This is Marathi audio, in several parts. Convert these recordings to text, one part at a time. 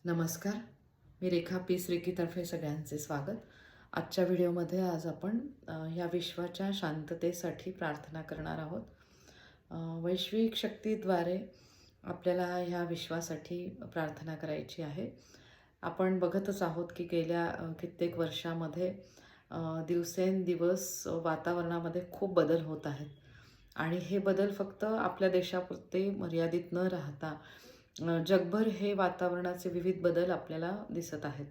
नमस्कार. मी रेखा पी रेकीतर्फे सगळ्यांचे स्वागत. आजच्या व्हिडिओमध्ये आज आपण ह्या विश्वाच्या शांततेसाठी प्रार्थना करणार आहोत. वैश्विक शक्तीद्वारे आपल्याला ह्या विश्वासाठी प्रार्थना करायची आहे. आपण बघतच आहोत की गेल्या कित्येक वर्षामध्ये दिवसेंदिवस वातावरणामध्ये खूप बदल होत आहेत आणि हे बदल फक्त आपल्या देशापुरते मर्यादित न राहता जगभर हे वातावरणाचे विविध बदल आपल्याला दिसत आहेत.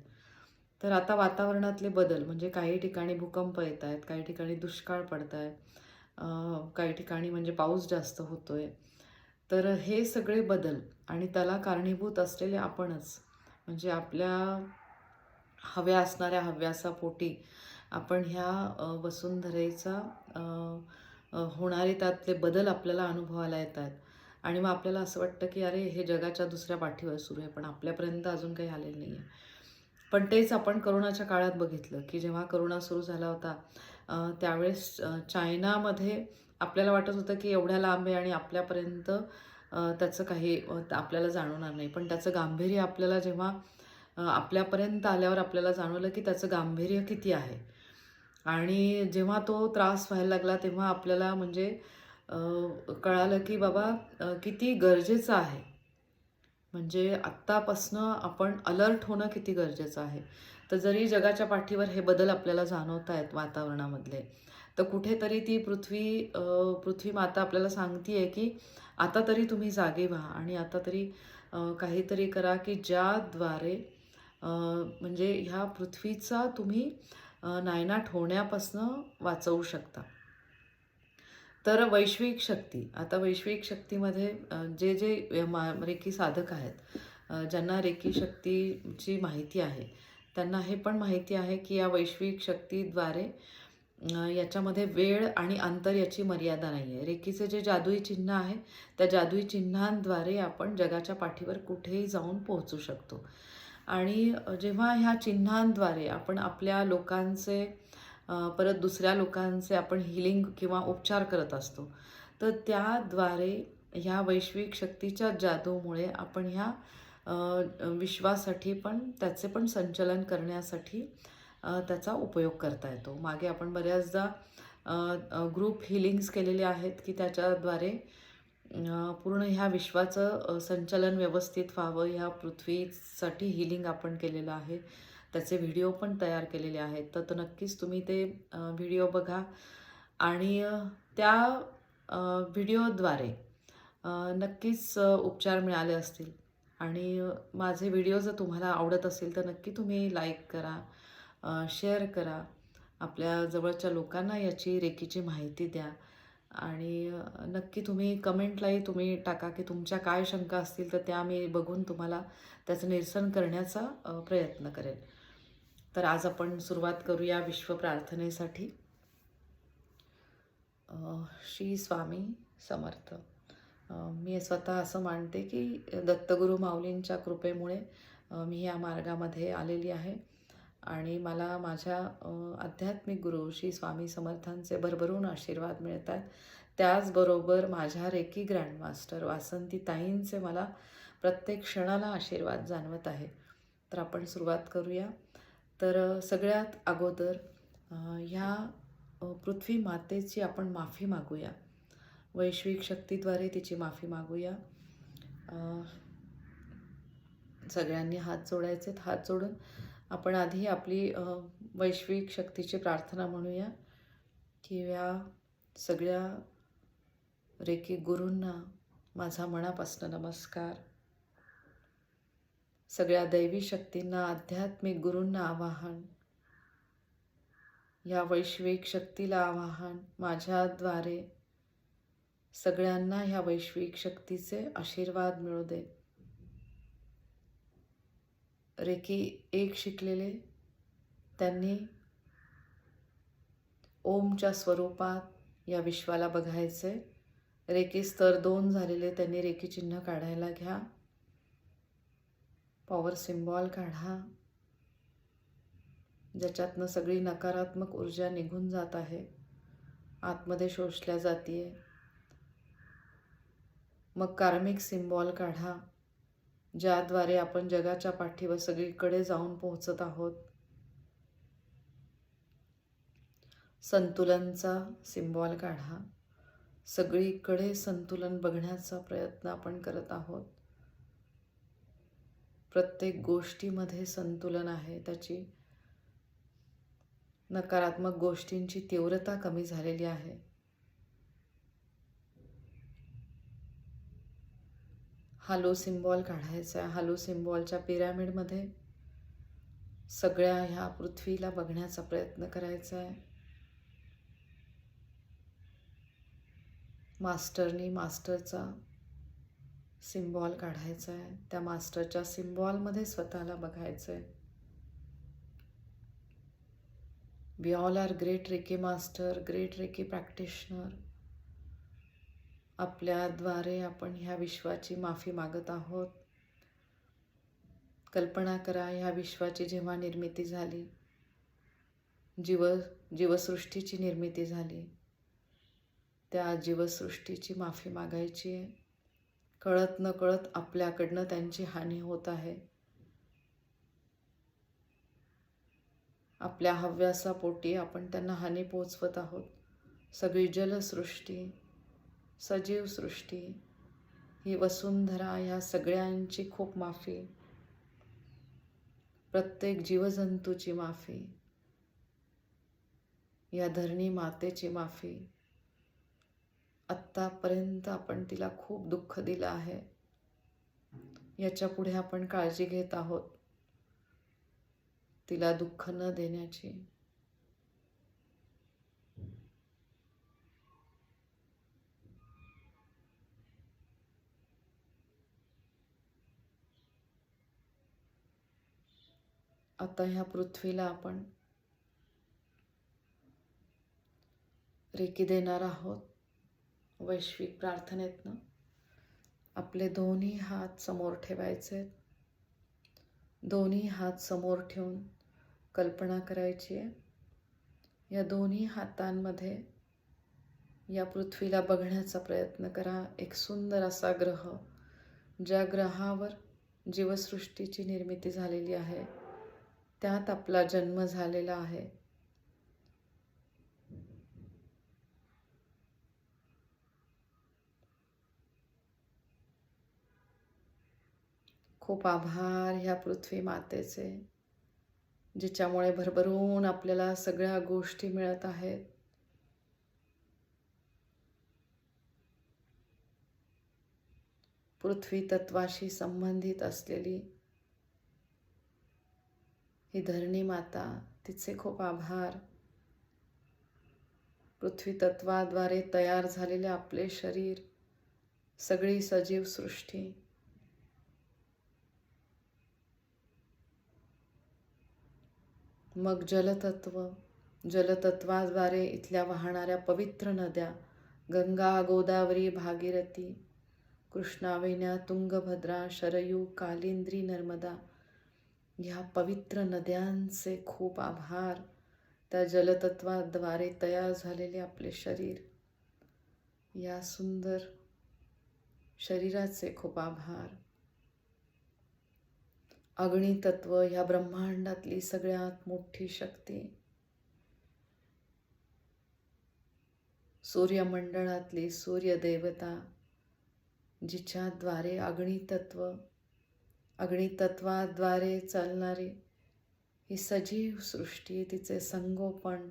तर आता वातावरणातले बदल म्हणजे काही ठिकाणी भूकंप येत आहेत, काही ठिकाणी दुष्काळ पडत आहे, काही ठिकाणी म्हणजे पाऊस जास्त होतोय. तर हे सगळे बदल आणि त्याला कारणीभूत असलेले आपणच म्हणजे आपल्या हव्या असणाऱ्या हव्यासापोटी आपण ह्या वसुंधरेचा अ, होणारे त्यातले बदल आपल्याला अनुभवायला येत आहेत. आणि मग आपल्याला असं वाटतं की अरे हे जगाच्या दुसऱ्या पाठीवर सुरू आहे पण आपल्यापर्यंत अजून काही आलेलं नाही आहे. पण तेच आपण करोनाच्या काळात बघितलं की जेव्हा करोना सुरू झाला होता त्यावेळेस चायनामध्ये आपल्याला वाटत होतं की एवढ्या लांब आहे आणि आपल्यापर्यंत त्याचं काही आपल्याला जाणवणार नाही. पण त्याचं गांभीर्य आपल्याला जेव्हा आपल्यापर्यंत आल्यावर आपल्याला जाणवलं की त्याचं गांभीर्य किती आहे. आणि जेव्हा तो त्रास व्हायला लागला तेव्हा आपल्याला म्हणजे कळालं की बाबा किती गरजेचं आहे. म्हणजे आत्तापासनं आपण अलर्ट होणं किती गरजेचं आहे. तर जरी जगाच्या पाठीवर हे बदल आपल्याला जाणवत आहेत वातावरणामधले, तर कुठेतरी ती पृथ्वी माता आपल्याला सांगते आहे की आता तरी तुम्ही जागे व्हा आणि आता तरी काहीतरी करा की ज्याद्वारे म्हणजे ह्या पृथ्वीचा तुम्ही नायनाट होण्यापासनं वाचवू शकता. तर वैश्विक शक्ती, आता वैश्विक शक्तीमध्ये जे जे रेकी साधक आहेत, ज्यांना रेकी शक्तीची माहिती आहे, त्यांना हे पण माहिती आहे की या वैश्विक शक्तीद्वारे याच्यामध्ये वेळ आणि अंतर याची मर्यादा नाही आहे. रेकीचे जे जादुई चिन्ह आहे, त्या जादुई चिन्हांद्वारे आपण जगाच्या पाठीवर कुठेही जाऊन पोहोचू शकतो. आणि जेव्हा ह्या चिन्हांद्वारे आपण आपल्या लोकांचे परत दुसऱ्या लोकांचे आपण हीलिंग किंवा उपचार करत असतो, तर त्याद्वारे ह्या वैश्विक शक्तीच्या जादूमुळे आपण ह्या विश्वासाठी पण त्याचे पण संचलन करण्यासाठी त्याचा उपयोग करता येतो. मागे आपण बऱ्याचदा ग्रुप हीलिंग्स केलेले आहेत की त्याच्याद्वारे पूर्ण ह्या विश्वाचं संचलन व्यवस्थित व्हावं, ह्या पृथ्वीसाठी हीलिंग आपण केलेलं आहे. त्याचे व्हिडिओ पण तयार केलेले आहेत. तर नक्कीच तुम्ही ते व्हिडिओ बघा आणि त्या व्हिडिओद्वारे नक्कीच उपचार मिळाले असतील. आणि माझे व्हिडिओ जर तुम्हाला आवडत असेल तर नक्की तुम्ही लाईक करा, शेअर करा. आपल्या जवळच्या लोकांना याची रेकीची माहिती द्या आणि नक्की तुम्ही कमेंटलाही तुम्ही टाका की तुमच्या काय शंका असतील तर त्या मी बघून तुम्हाला त्याचं निरसन करण्याचा प्रयत्न करेन. तर आज आपण सुरुवात करूया विश्व प्रार्थनेसाठी. श्री स्वामी समर्थ. मी स्वतः असं मानते की दत्तगुरू माऊलींच्या कृपेमुळे मी या मार्गामध्ये आलेली आहे आणि मला माझ्या आध्यात्मिक गुरु श्री स्वामी समर्थांचे भरभरून आशीर्वाद मिळत आहेत. त्याचबरोबर माझ्या रेकी ग्रँडमास्टर वासंती ताईंचे मला प्रत्येक क्षणाला आशीर्वाद जाणवत आहे. तर आपण सुरुवात करूया. तर सगळ्यात अगोदर ह्या पृथ्वी मातेची आपण माफी मागूया. वैश्विक शक्तीद्वारे तिची माफी मागूया. सगळ्यांनी हात जोडायचे. हात जोडून आपण आधी आपली वैश्विक शक्तीची प्रार्थना म्हणूया की या सगळ्या रेकी गुरूंना माझा मनापासून नमस्कार. सगळ्या दैवी शक्तींना, आध्यात्मिक गुरूंना आवाहन, या वैश्विक शक्तीला आवाहन. माझ्याद्वारे सगळ्यांना ह्या वैश्विक शक्तीचे आशीर्वाद मिळू दे. रेकी 1 शिकलेले त्यांनी ओमच्या स्वरूपात या विश्वाला बघायचे. रेकी स्तर 2 झालेले त्यांनी रेकी चिन्ह काढायला घ्या. पॉवर सिम्बॉल काढा, ज्याच्यातनं सगळी नकारात्मक ऊर्जा निघून जात आहे, आतमध्ये शोषल्या जाते. मग कार्मिक सिम्बॉल काढा. ज्याद्वारे आपण जगाच्या पाठीवर सगळीकडे जाऊन पोहोचत आहोत. संतुलनचा सिम्बॉल काढा. सगळीकडे संतुलन बघण्याचा प्रयत्न आपण करत आहोत. प्रत्येक गोष्टीमध्ये संतुलन आहे. त्याची नकारात्मक गोष्टींची तीव्रता कमी झालेली आहे. हालो सिम्बॉल काढायचा आहे. हालो सिम्बॉलच्या पिरॅमिडमध्ये सगळ्या ह्या पृथ्वीला बघण्याचा प्रयत्न करायचा आहे. मास्टरनी मास्टरचा सिम्बॉल काढायचा आहे. त्या मास्टरच्या सिम्बॉलमध्ये स्वतःला बघायचं आहे. We all are great reiki master, great reiki practitioner. आपल्याद्वारे आपण ह्या विश्वाची माफी मागत आहोत. कल्पना करा, ह्या विश्वाची जेव्हा निर्मिती झाली, जीवसृष्टीची निर्मिती झाली, त्या जीवसृष्टीची माफी मागायची आहे. कळत न कळत आपल्याकडनं त्यांची हानी होत आहे. आपल्या हव्यासापोटी आपण त्यांना हानी पोचवत आहोत. सगळी जलसृष्टी, सजीव सृष्टी, ही वसुंधरा, ह्या सगळ्यांची खूप माफी. प्रत्येक जीवजंतूची माफी. या धरणी मातेची माफी. आत्तापर्यंत आपण तिला खूप दुःख दिलं आहे. याच्या पुढे आपण काळजी घेत आहोत तिला दुःख न देण्याची. आता ह्या पृथ्वीला आपण रेकी देणार आहोत. वैश्विक प्रार्थनेतनं आपले दोन्ही हात समोर ठेवायचे. दोन्ही हात समोर ठेवून कल्पना करायची आहे, या दोन्ही हातांमध्ये या पृथ्वीला बघण्याचा प्रयत्न करा. एक सुंदर असा ग्रह, ज्या ग्रहावर जीवसृष्टीची निर्मिती झालेली आहे, त्यात आपला जन्म झालेला आहे. खूप आभार ह्या पृथ्वी मातेचे, जिच्यामुळे भरभरून आपल्याला सगळ्या गोष्टी मिळत आहेत. पृथ्वी तत्वाशी संबंधित असलेली ही धरणी माता, तिचे खूप आभार. पृथ्वी तत्वाद्वारे तयार झालेले आपले शरीर, सगळी सजीव सृष्टी, मग जलतत्व, जलतत्वाद्वारे इथल्या वाहणाऱ्या पवित्र नद्या, गंगा, गोदावरी, भागीरथी, कृष्णा, वेण्या, तुंगभद्रा, शरयू, कालिंद्री, नर्मदा, ह्या पवित्र नद्यांचे खूप आभार. त्या जलतत्वाद्वारे तयार झालेले आपले शरीर, या सुंदर शरीराचे खूप आभार. अग्नितत्व, ह्या ब्रह्मांडातली सगळ्यात मोठी शक्ती, सूर्यमंडळातली सूर्यदेवता, जिच्याद्वारे अग्नितत्वाद्वारे चालणारी ही सजीव सृष्टी, तिचे संगोपन,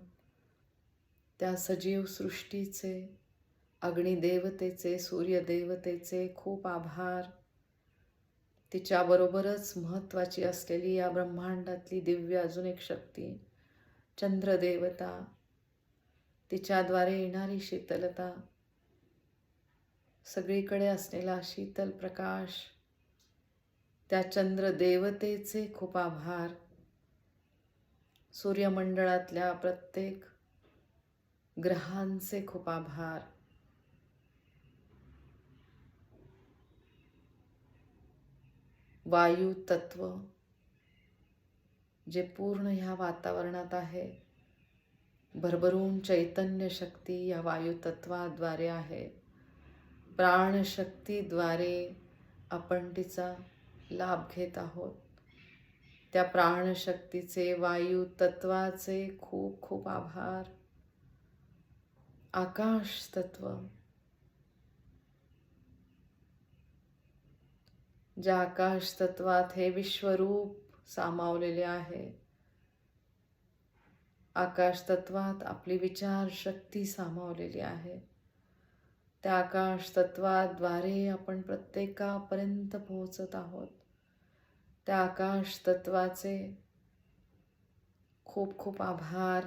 त्या सजीव सृष्टीचे, अग्निदेवतेचे, सूर्यदेवतेचे खूप आभार. तिच्याबरोबरच महत्त्वाची असलेली या ब्रह्मांडातली दिव्य अजून एक शक्ती, चंद्रदेवता, तिच्याद्वारे येणारी शीतलता, सगळीकडे असलेला शीतल प्रकाश, त्या चंद्रदेवतेचे खूप आभार. सूर्यमंडळातल्या प्रत्येक ग्रहांचे खूप आभार. वायू तत्व, जे पूर्ण ह्या वातावरणात आहे, भरभरून चैतन्य शक्ती या वायू तत्वाद्वारे आहे. प्राणशक्तीद्वारे आपण तिचा लाभ घेत आहोत. त्या प्राणशक्तीचे, वायू तत्वाचे खूप खूप आभार. आकाश तत्व, ज्या आकाश तत्वात हे विश्वरूप सामावलेले आहे, आकाश तत्वात आपली विचारशक्ती सामावलेली आहे, त्या आकाश तत्वाद्वारे आपण प्रत्येकापर्यंत पोहोचत आहोत. त्या आकाश तत्वाचे खूप खूप आभार.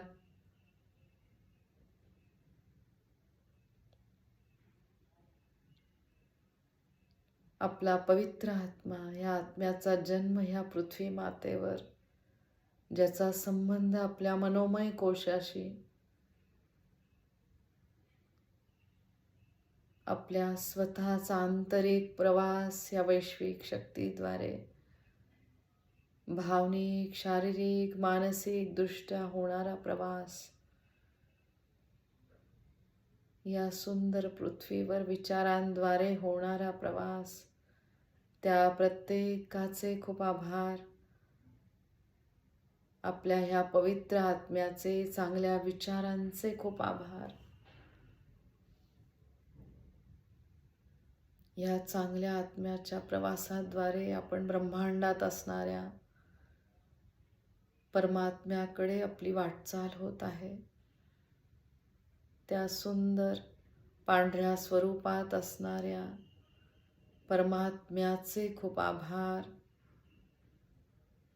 आपला पवित्र आत्मा, या आत्म्याचा जन्म ह्या पृथ्वी मातेवर, ज्याचा संबंध आपल्या मनोमय कोशाशी, आपल्या स्वतःचा आंतरिक प्रवास या वैश्विक शक्तीद्वारे भावनिक, शारीरिक, मानसिक दृष्ट्या होणारा प्रवास, या सुंदर पृथ्वीवर विचारांद्वारे होणारा प्रवास, त्या प्रत्येकाचे खूप आभार. आपल्या ह्या पवित्र आत्म्याचे, चांगल्या विचारांचे खूप आभार. या चांगल्या आत्म्याच्या प्रवासाद्वारे आपण ब्रह्मांडात असणाऱ्या परमात्म्याकडे आपली वाटचाल होत आहे. त्या सुंदर पांढऱ्या स्वरूपात असणाऱ्या परमात्म्याचे खूप आभार.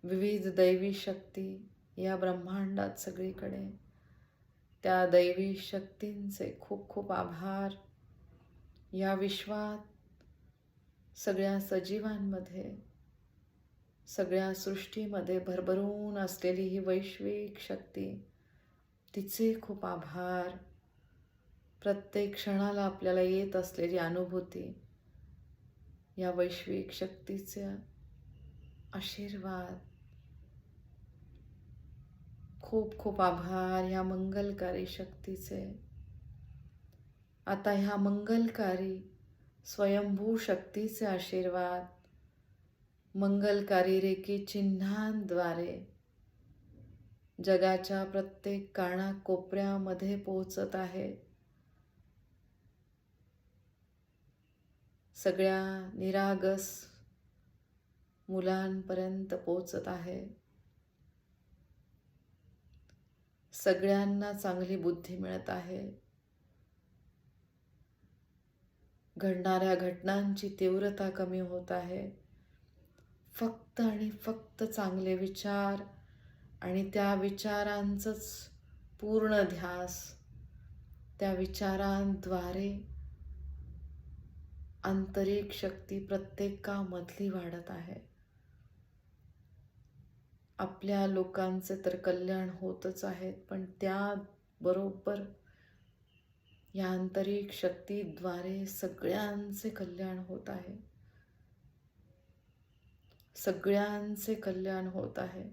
विविध दैवी शक्ती या ब्रह्मांडात सगळीकडे, त्या दैवी शक्तींचे खूप खूप आभार. या विश्वात सगळ्या सजीवांमध्ये, सगळ्या सृष्टीमध्ये भरभरून असलेली ही वैश्विक शक्ती, तिचे खूप आभार. प्रत्येक क्षणाला आपल्याला येत असलेली अनुभूती, या वैश्विक शक्तीचे आशीर्वाद, खूप खूप आभार ह्या मंगलकारी शक्तीचे. आता ह्या मंगलकारी स्वयंभू शक्तीचे आशीर्वाद मंगलकारी रेकी चिन्हांद्वारे जगाच्या प्रत्येक कानाकोपऱ्यामध्ये पोहोचत आहे. सगळ्या निरागस मुलांपर्यंत पोहोचत आहे. सगळ्यांना चांगली बुद्धी मिळत आहे. घडणाऱ्या घटनांची तीव्रता कमी होत आहे. फक्त आणि फक्त चांगले विचार आणि त्या विचारांचंच पूर्ण ध्यास, त्या विचारांद्वारे आंतरिक शक्ती प्रत्येकामधली वाढत आहे. आपल्या लोकांचे तर कल्याण होतच आहेत, पण त्याबरोबर या आंतरिक शक्तीद्वारे सगळ्यांचे कल्याण होत आहे. सगळ्यांचे कल्याण होत आहे.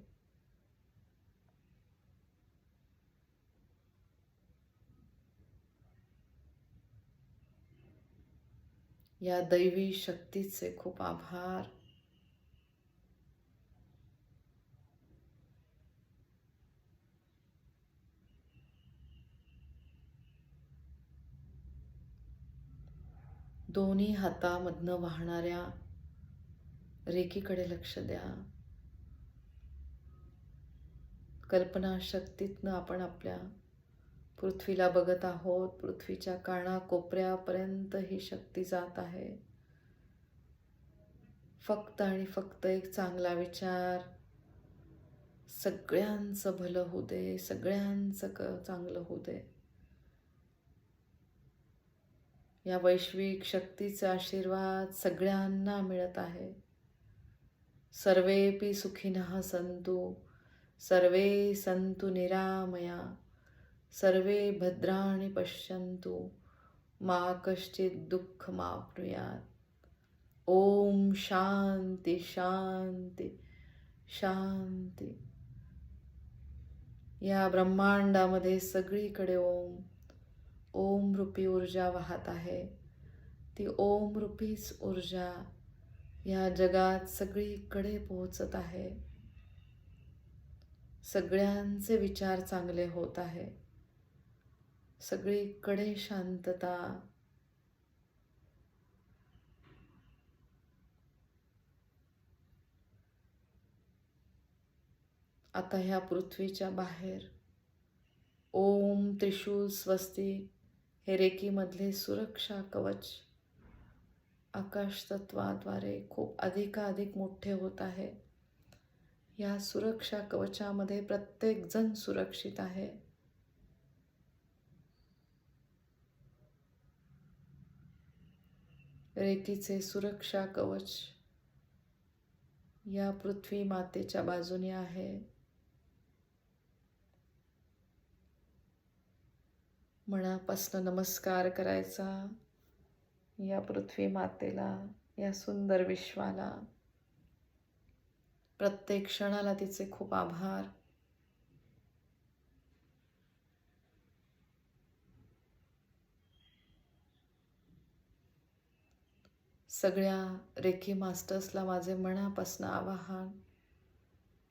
या दैवी शक्तीचे खूप आभार. दोन्ही हातामधनं वाहणाऱ्या रेकीकडे लक्ष द्या. कल्पनाशक्तीतनं आपण आपल्या पृथ्वीला बघत आहोत. पृथ्वीच्या कानाकोपऱ्यापर्यंत ही शक्ती जात आहे. फक्त आणि फक्त एक चांगला विचार, सगळ्यांचं भलं होऊ दे, सगळ्यांचं चांगलं होऊ दे. या वैश्विक शक्तीचा आशीर्वाद सगळ्यांना मिळत आहे. सर्वेपि सुखिनः सन्तु, सर्वे सन्तु निरामया, सर्वे भद्राणि पश्यन्तु, मा कश्चित् दुःखमाप्नुयात्. ओम शांती शांती शांती. या ब्रह्मांडामध्ये सगळीकडे ओम, ओम रूपी ऊर्जा वाहत आहे. ती ओम रूपीच ऊर्जा या जगात सगळीकडे पोहोचत आहे. सगळ्यांचे विचार चांगले होत आहे. सगळीकडे शांतता. आता ह्या पृथ्वीच्या बाहेर ओम त्रिशूल स्वस्तिक हे रेकीमधले सुरक्षा कवच आकाश तत्वाद्वारे खूप अधिकाधिक मोठे होत आहे. या सुरक्षा कवचामध्ये प्रत्येक जण सुरक्षित आहे. रेकीचे सुरक्षा कवच या पृथ्वी मातेच्या बाजूने आहे. मनापासून नमस्कार करायचा या पृथ्वी मातेला, या सुंदर विश्वाला. प्रत्येक क्षणाला तिचे खूप आभार. सगळ्या रेकी मास्टर्सला माझे मनापासून आवाहन,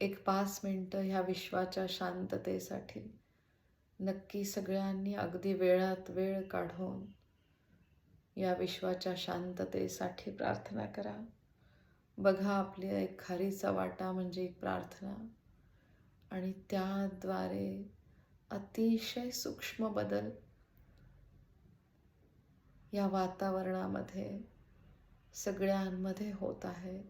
एक 5 मिनिटं ह्या विश्वाच्या शांततेसाठी नक्की सगळ्यांनी अगदी वेळात वेळ काढून या विश्वाच्या शांततेसाठी प्रार्थना करा. बघा, आपली एक खारीचा वाटा म्हणजे एक प्रार्थना, आणि त्याद्वारे अतिशय सूक्ष्म बदल या वातावरणामध्ये सगळ्यांमध्ये होत आहे.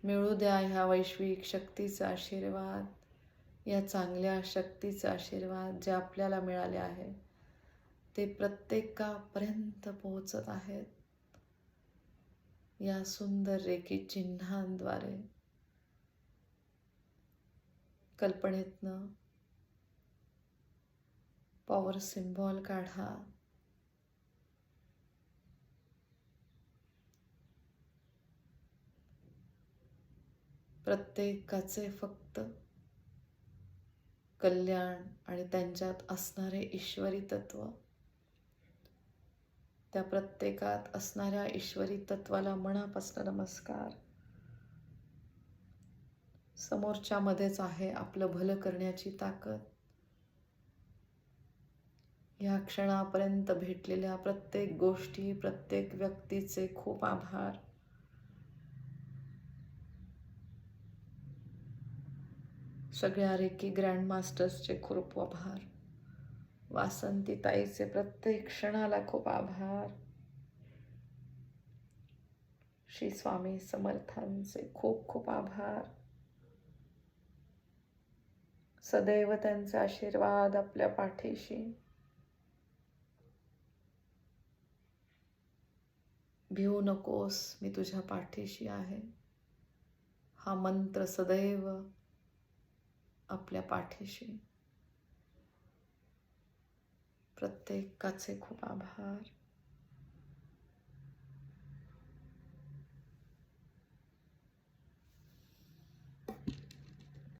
मिळू द्या ह्या वैश्विक शक्तीचा आशीर्वाद, या चांगल्या शक्तीचा आशीर्वाद जे आपल्याला मिळाले आहे ते प्रत्येकापर्यंत पोहोचत आहेत. या सुंदर रेकी चिन्हांद्वारे कल्पनेतनं पॉवर सिम्बॉल काढा. प्रत्येकाचे फक्त कल्याण आणि त्यांच्यात असणारे ईश्वरी तत्व, त्या प्रत्येकात असणाऱ्या ईश्वरी तत्वाला मनापासून नमस्कार. समोरच्यामध्येच आहे आपलं भलं करण्याची ताकद. या क्षणापर्यंत भेटलेल्या प्रत्येक गोष्टी, प्रत्येक व्यक्तीचे खूप आभार. सगळ्या रेकी ग्रँड मास्टर्सचे खूप आभार. वासंती ताईचे प्रत्येक क्षणाला खूप आभार. श्री स्वामी समर्थांचे खूप खूप आभार. सदैव त्यांचे आशीर्वाद आपल्या पाठीशी. भिवू नकोस, मी तुझ्या पाठीशी आहे. हा मंत्र सदैव आपल्या पाठीशी. प्रत्येकाचे खूप आभार.